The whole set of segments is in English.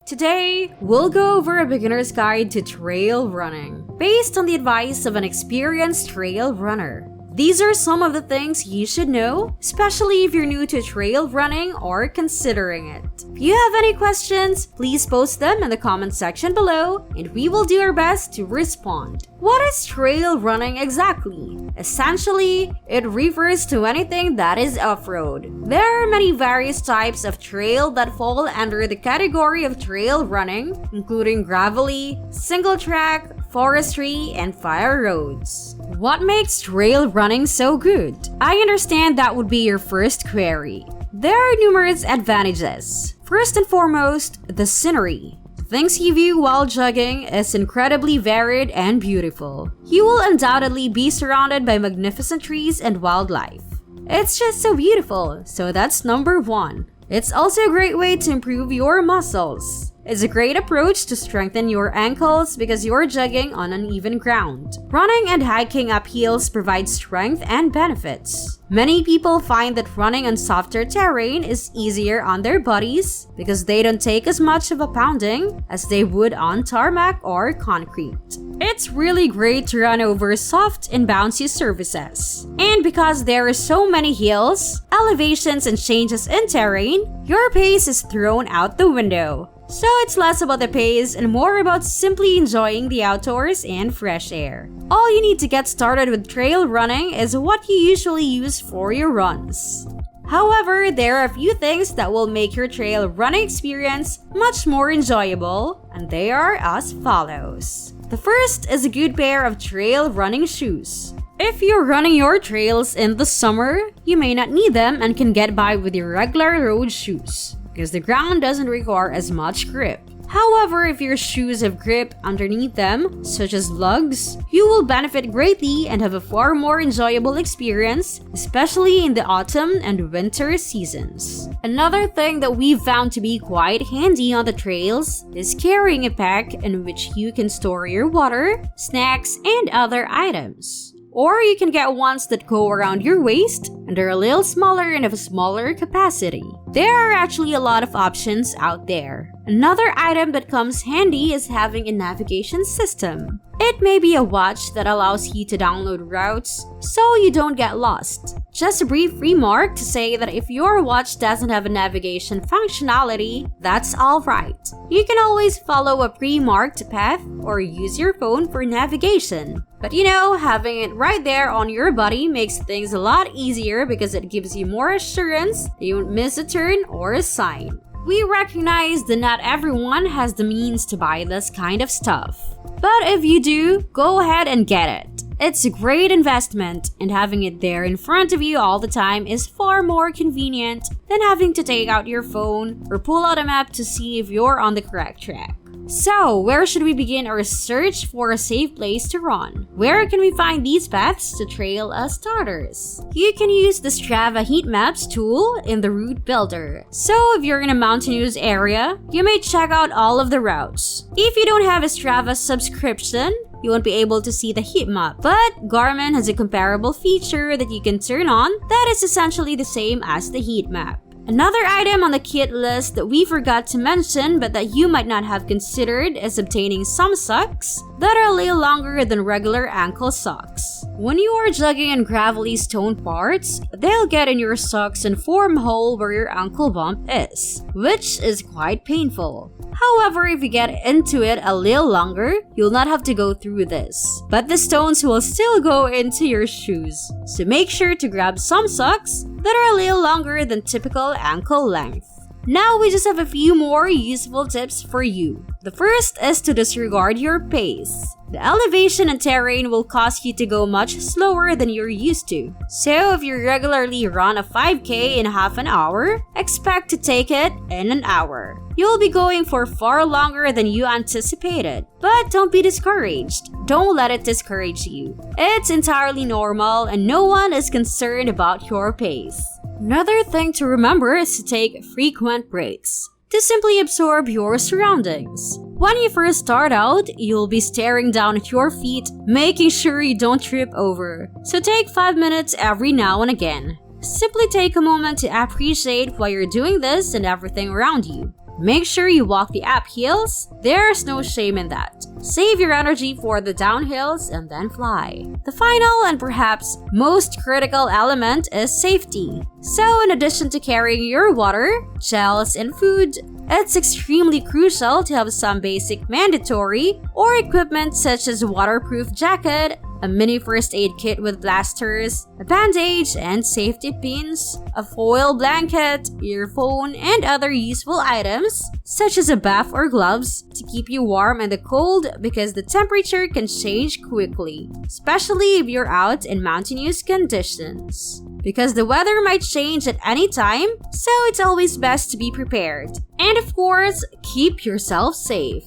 Today, we'll go over a beginner's guide to trail running, based on the advice of an experienced trail runner. These are some of the things you should know, especially if you're new to trail running or considering it. If you have any questions, please post them in the comment section below, and we will do our best to respond. What is trail running exactly? Essentially, it refers to anything that is off-road. There are many various types of trail that fall under the category of trail running, including gravelly, single track, forestry, and fire roads. What makes trail running so good? I understand that would be your first query. There are numerous advantages. First and foremost, the scenery. Things you view while jogging is incredibly varied and beautiful. You will undoubtedly be surrounded by magnificent trees and wildlife. It's just so beautiful, so that's number one. It's also a great way to improve your muscles. It's a great approach to strengthen your ankles because you're jogging on uneven ground. Running and hiking up hills provide strength and benefits. Many people find that running on softer terrain is easier on their bodies because they don't take as much of a pounding as they would on tarmac or concrete. It's really great to run over soft and bouncy surfaces. And because there are so many hills, elevations, and changes in terrain, your pace is thrown out the window. So it's less about the pace and more about simply enjoying the outdoors and fresh air. All you need to get started with trail running is what you usually use for your runs. However, there are a few things that will make your trail running experience much more enjoyable, and they are as follows. The first is a good pair of trail running shoes. If you're running your trails in the summer, you may not need them and can get by with your regular road shoes, because the ground doesn't require as much grip. However, if your shoes have grip underneath them, such as lugs, you will benefit greatly and have a far more enjoyable experience, especially in the autumn and winter seasons. Another thing that we've found to be quite handy on the trails is carrying a pack in which you can store your water, snacks, and other items. Or you can get ones that go around your waist and are a little smaller and of a smaller capacity. There are actually a lot of options out there. Another item that comes handy is having a navigation system. It may be a watch that allows you to download routes so you don't get lost. Just a brief remark to say that if your watch doesn't have a navigation functionality, that's alright. You can always follow a pre-marked path or use your phone for navigation. But having it right there on your body makes things a lot easier because it gives you more assurance that you won't miss a turn or a sign. We recognize that not everyone has the means to buy this kind of stuff. But if you do, go ahead and get it. It's a great investment, and having it there in front of you all the time is far more convenient than having to take out your phone or pull out a map to see if you're on the correct track. So, where should we begin our search for a safe place to run? Where can we find these paths to trail as starters? You can use the Strava heat maps tool in the route builder. So, if you're in a mountainous area, you may check out all of the routes. If you don't have a Strava subscription, you won't be able to see the heat map, but Garmin has a comparable feature that you can turn on that is essentially the same as the heat map. Another item on the kit list that we forgot to mention but that you might not have considered is obtaining some socks that are a little longer than regular ankle socks. When you are jogging in gravelly stone parts, they'll get in your socks and form a hole where your ankle bump is, which is quite painful. However, if you get into it a little longer, you'll not have to go through this, but the stones will still go into your shoes. So make sure to grab some socks that are a little longer than typical ankle length. Now we just have a few more useful tips for you. The first is to disregard your pace. The elevation and terrain will cause you to go much slower than you're used to. So if you regularly run a 5K in half an hour, expect to take it in an hour. You'll be going for far longer than you anticipated. But don't be discouraged. Don't let it discourage you. It's entirely normal and no one is concerned about your pace. Another thing to remember is to take frequent breaks to simply absorb your surroundings. When you first start out, you'll be staring down at your feet, making sure you don't trip over. So take 5 minutes every now and again. Simply take a moment to appreciate why you're doing this and everything around you. Make sure you walk the uphills. There's no shame in that. Save your energy for the downhills and then fly. The final and perhaps most critical element is safety. So in addition to carrying your water, gels, and food, it's extremely crucial to have some basic mandatory or equipment such as a waterproof jacket, a mini first aid kit with blasters, a bandage and safety pins, a foil blanket, earphone, and other useful items such as a buff or gloves to keep you warm in the cold because the temperature can change quickly, especially if you're out in mountainous conditions. Because the weather might change at any time, so it's always best to be prepared. And of course, keep yourself safe.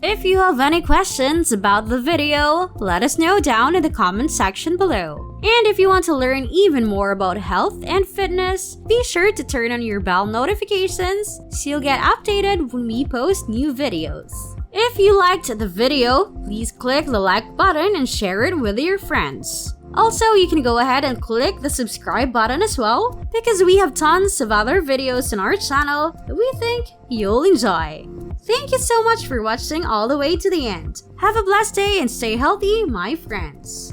If you have any questions about the video, let us know down in the comment section below. And if you want to learn even more about health and fitness, be sure to turn on your bell notifications so you'll get updated when we post new videos. If you liked the video, please click the like button and share it with your friends. Also, you can go ahead and click the subscribe button as well because we have tons of other videos on our channel that we think you'll enjoy. Thank you so much for watching all the way to the end. Have a blessed day and stay healthy, my friends.